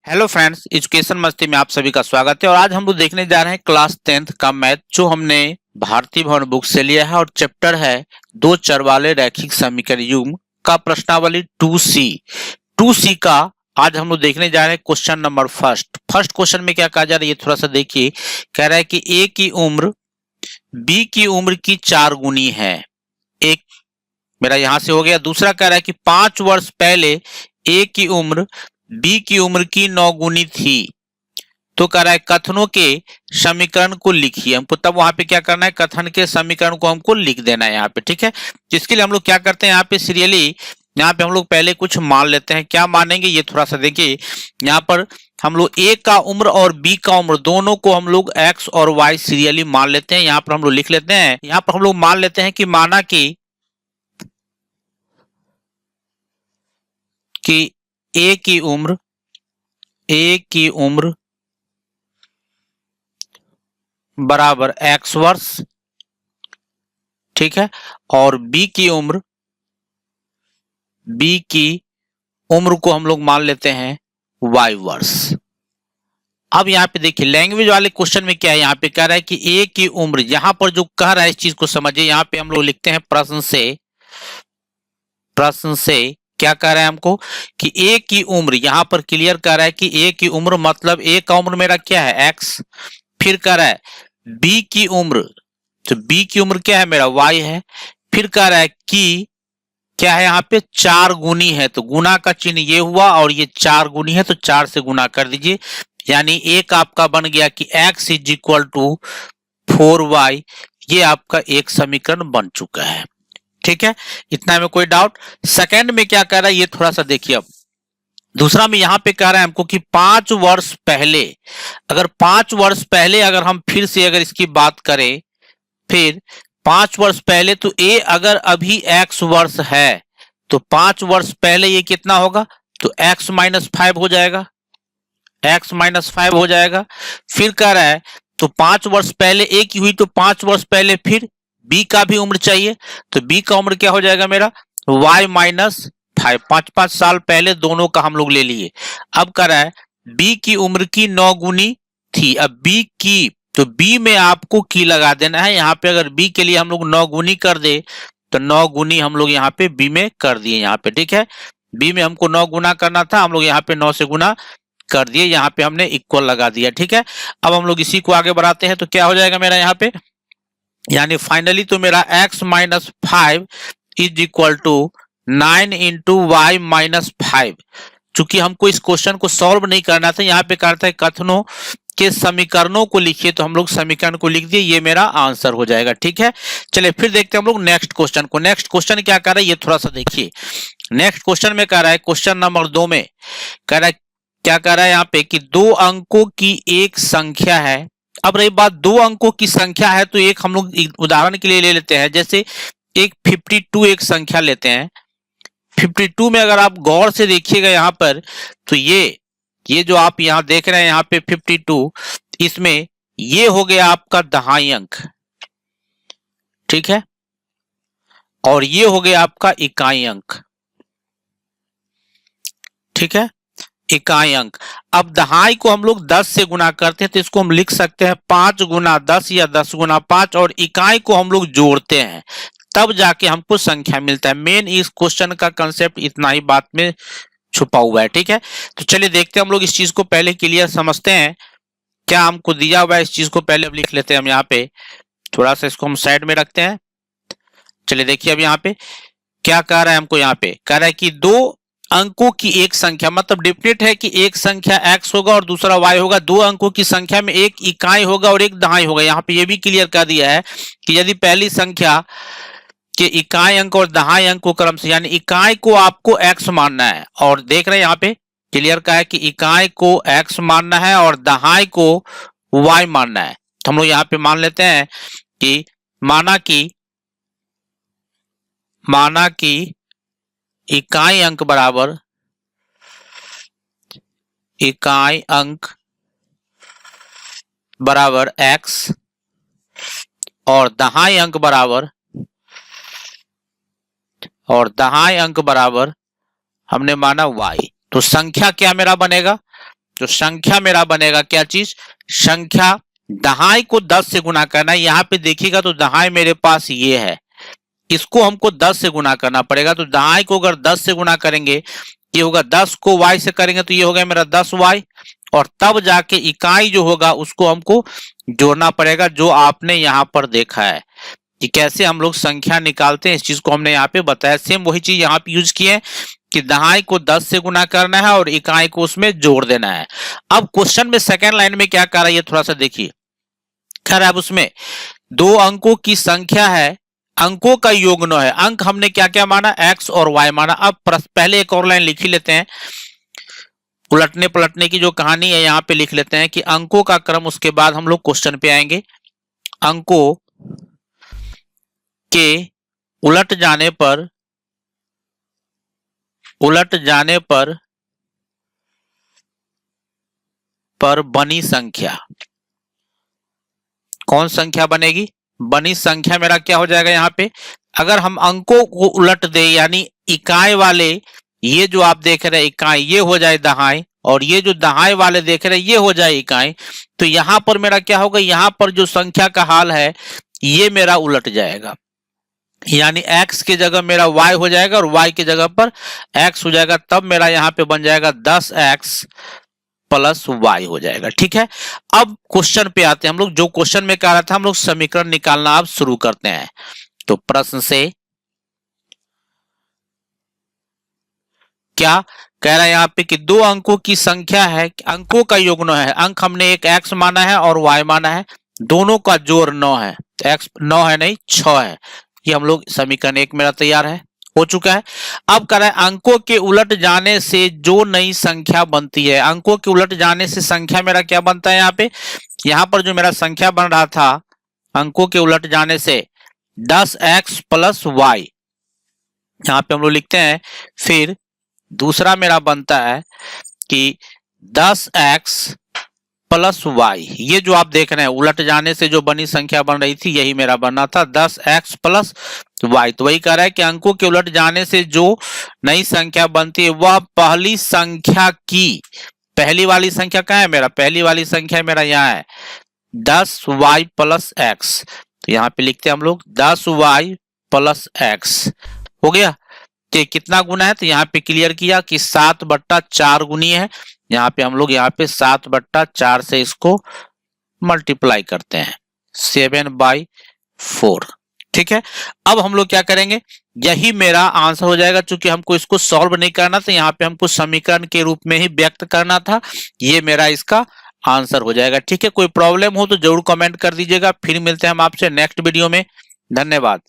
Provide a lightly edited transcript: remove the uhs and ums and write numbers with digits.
Hello friends, education मस्ती में आप सभी का स्वागत है। और आज हम लोग देखने जा रहे हैं क्लास 10th का मैथ, जो हमने भारतीय भवन बुक से लिया है। और चैप्टर है दो चर वाले रैखिक समीकरण युग्म का प्रश्नावली 2C का। आज हम लोग देखने जा रहे हैं क्वेश्चन नंबर फर्स्ट क्वेश्चन में क्या कहा जा रहा है, ये थोड़ा सा देखिए। कह रहा है कि ए की उम्र बी की उम्र की 4 गुनी है। एक मेरा यहां से हो गया। दूसरा कह रहा है कि 5 वर्ष पहले ए की उम्र बी की उम्र की 9 गुनी थी। तो कह रहा है कथनों के समीकरण को लिखिए। हमको तब वहां पे क्या करना है, कथन के समीकरण को हमको लिख देना है यहाँ पे, ठीक है। जिसके लिए हम लोग क्या करते हैं, यहाँ पे सीरियली यहाँ पे हम लोग पहले कुछ मान लेते हैं। क्या मानेंगे ये थोड़ा सा देखिए। यहाँ पर हम लोग ए का उम्र और बी का उम्र दोनों को हम लोग एक्स और वाई सीरियली मान लेते हैं। यहाँ पर हम लोग लिख लेते हैं, यहाँ पर हम लोग मान लेते हैं कि माना कि ए की उम्र बराबर एक्स वर्ष, ठीक है। और बी की उम्र को हम लोग मान लेते हैं वाई वर्ष। अब यहाँ पे देखिए लैंग्वेज वाले क्वेश्चन में क्या है, यहाँ पे कह रहा है कि ए की उम्र, यहां पर जो कह रहा है इस चीज को समझिए। यहाँ पे हम लोग लिखते हैं प्रश्न से क्या कह रहा है हमको कि ए की उम्र, यहां पर क्लियर कह रहा है कि ए की उम्र मतलब ए का उम्र मेरा क्या है, एक्स। फिर कह रहा है बी की उम्र, तो बी की उम्र क्या है मेरा, वाई है। फिर कह रहा है कि क्या है यहाँ पे 4 गुनी है, तो गुना का चिन्ह ये हुआ और ये 4 गुनी है, तो 4 से गुना कर दीजिए। यानी एक आपका बन गया कि x is equal to 4y। ये आपका एक समीकरण बन चुका है, ठीक है। इतना में कोई डाउट। सेकंड में क्या कह रहा है ये थोड़ा सा देखिए। अब दूसरा में यहां पे कह रहा है हमको कि 5 वर्ष पहले, अगर 5 वर्ष पहले अगर हम फिर से अगर इसकी बात करें, फिर 5 वर्ष पहले, तो ए अगर अभी x वर्ष है तो 5 वर्ष पहले ये कितना होगा, तो x माइनस 5 हो जाएगा, x माइनस 5 हो जाएगा। फिर कह रहा है तो 5 वर्ष पहले ए की हुई, तो 5 वर्ष पहले फिर बी का भी उम्र चाहिए, तो बी का उम्र क्या हो जाएगा मेरा, y माइनस 5। 5 साल पहले दोनों का हम लोग ले लिए। अब कह रहा है बी की उम्र की 9 गुनी थी। अब बी की, तो बी में आपको की लगा देना है। यहाँ पे अगर बी के लिए हम लोग 9 गुनी कर दे, तो 9 गुनी हम लोग यहाँ पे बी में कर दिए यहाँ पे, ठीक है। बी में हमको 9 गुना करना था, हम लोग यहाँ पे 9 से गुना कर दिए, यहाँ पे हमने इक्वल लगा दिया, ठीक है। अब हम लोग इसी को आगे बढ़ाते हैं, तो क्या हो जाएगा मेरा यहाँ पे, यानी फाइनली तो मेरा x minus 5 is equal to 9 into y minus 5। चूंकि हमको इस क्वेश्चन को सॉल्व नहीं करना था, यहाँ पे करता है कथनों के समीकरणों को लिखिए, तो हम लोग समीकरण को लिख दिए, ये मेरा आंसर हो जाएगा, ठीक है। चलिए फिर देखते हैं हम लोग नेक्स्ट क्वेश्चन को। नेक्स्ट क्वेश्चन क्या कर रहा है ये थोड़ा सा देखिए। नेक्स्ट क्वेश्चन में कह रहा है, क्वेश्चन नंबर 2 में कह रहा है, क्या कह रहा है यहाँ पे कि 2 अंकों की एक संख्या है। अब रही बात 2 अंकों की संख्या है, तो एक हम लोग उदाहरण के लिए ले लेते हैं। जैसे एक 52 एक संख्या लेते हैं। 52 में अगर आप गौर से देखिएगा यहाँ पर, तो ये जो आप यहाँ देख रहे हैं यहाँ पे 52, इसमें ये हो गया आपका दहाई अंक, ठीक है। और ये हो गया आपका इकाई अंक, ठीक है, इकाई अंक। अब दहाई को हम लोग 10 से गुना करते हैं, तो इसको हम लिख सकते हैं 5 गुना 10 या 10 गुना 5। और इकाई को हम लोग जोड़ते हैं, तब जाके हमको संख्या मिलता है। मेन इस क्वेश्चन का कंसेप्ट इतना ही बात में छुपा हुआ है, ठीक है। तो चलिए देखते हैं हम लोग इस चीज को पहले क्लियर समझते हैं। क्या हमको दिया हुआ है इस चीज को पहले अब लिख लेते हैं हम यहाँ पे। थोड़ा सा इसको हम साइड में रखते हैं। चलिए देखिए अब यहाँ पे क्या कह रहा है हमको, यहाँ पे कह रहा है कि 2 अंकों की एक संख्या, मतलब डिफिनेट है कि एक संख्या x होगा और दूसरा y होगा। 2 अंकों की संख्या में एक इकाई होगा और एक दहाई होगा। यहाँ पे ये भी क्लियर कर दिया है कि यदि पहली संख्या के इकाई अंक और दहाई अंक को क्रम से, यानी इकाई को आपको x मानना है, और देख रहे हैं यहाँ पे क्लियर का है कि इकाई को x मानना है और दहाई को y मानना है। तो हम लोग यहाँ पे मान लेते हैं कि माना कि इकाई अंक बराबर x और दहाई अंक बराबर हमने माना y। तो संख्या क्या मेरा बनेगा, तो संख्या मेरा बनेगा क्या चीज, संख्या। दहाई को 10 से गुना करना है। यहाँ पे देखिएगा तो दहाई मेरे पास ये है, इसको हमको 10 से गुना करना पड़ेगा। तो दहाई को अगर 10 से गुना करेंगे, ये होगा 10 को y से करेंगे तो ये होगा मेरा 10y, और तब जाके इकाई जो होगा उसको हमको जोड़ना पड़ेगा, जो आपने यहाँ पर देखा है कि कैसे हम लोग संख्या निकालते हैं। इस चीज को हमने यहाँ पे बताया। सेम वही चीज यहाँ पे यूज किए कि दहाई को 10 से गुना करना है और इकाई को उसमें जोड़ देना है। अब क्वेश्चन में सेकेंड लाइन में क्या कर रहा है ये थोड़ा सा देखिए। खैर अब उसमें 2 अंकों की संख्या है, अंकों का योग 9 है। अंक हमने क्या क्या माना, x और y माना। अब पहले एक और लाइन लिख ही लेते हैं, उलटने पलटने की जो कहानी है यहाँ पे लिख लेते हैं कि अंकों का क्रम, उसके बाद हम लोग क्वेश्चन पे आएंगे। अंकों के उलट जाने पर बनी संख्या, कौन संख्या बनेगी, बनी संख्या मेरा क्या हो जाएगा यहाँ पे। अगर हम अंकों को उलट दे यानी इकाई वाले, ये जो आप देख रहे हैं इकाई, ये हो जाए दहाई, और ये जो दहाई वाले देख रहे हैं ये हो जाए इकाई, तो यहां पर मेरा क्या होगा, यहां पर जो संख्या का हाल है ये मेरा उलट जाएगा। यानी x की जगह मेरा y हो जाएगा और y की जगह पर x हो जाएगा। तब मेरा यहाँ पे बन जाएगा 10x प्लस y हो जाएगा। ठीक है, अब क्वेश्चन पे आते हैं हम लोग। जो क्वेश्चन में कह रहा था हम लोग समीकरण निकालना अब शुरू करते हैं। तो प्रश्न से क्या कह रहा है यहाँ पे कि 2 अंकों की संख्या है, अंकों का योग 9 है। अंक हमने एक x माना है और y माना है, दोनों का जोड़ 9 है। x 9 है नहीं 6 है। ये हम लोग समीकरण 1 मेरा तैयार है, हो चुका है। अब कह रहा है अंकों के उलट जाने से जो नई संख्या बनती है। अंकों के उलट जाने से संख्या मेरा क्या बनता है यहाँ पे, यहाँ पर जो मेरा संख्या बन रहा था अंकों के उलट जाने से 10x प्लस y, यहाँ पे हम लोग लिखते हैं। फिर दूसरा मेरा बनता है कि 10x प्लस y, ये जो आप देख रहे हैं उलट जाने से जो बनी संख्या बन रही थी यही मेरा बनना था 10x प्लस y। तो वही कह रहा है कि अंकों के उलट जाने से जो नई संख्या बनती है वह पहली संख्या की, पहली वाली संख्या कहाँ है मेरा, पहली वाली संख्या मेरा यहाँ है 10y प्लस x। तो यहाँ पे लिखते हैं हम लोग 10y प्लस x। हो गया, तो कितना गुना है, तो यहाँ पे क्लियर किया कि 7/4 गुनी है। यहाँ पे हम लोग यहाँ पे 7/4 से इसको मल्टीप्लाई करते हैं 7/4। ठीक है, अब हम लोग क्या करेंगे, यही मेरा आंसर हो जाएगा। चूंकि हमको इसको सॉल्व नहीं करना था, यहाँ पे हमको समीकरण के रूप में ही व्यक्त करना था, ये मेरा इसका आंसर हो जाएगा। ठीक है, कोई प्रॉब्लम हो तो जरूर कमेंट कर दीजिएगा। फिर मिलते हैं हम आपसे नेक्स्ट वीडियो में। धन्यवाद।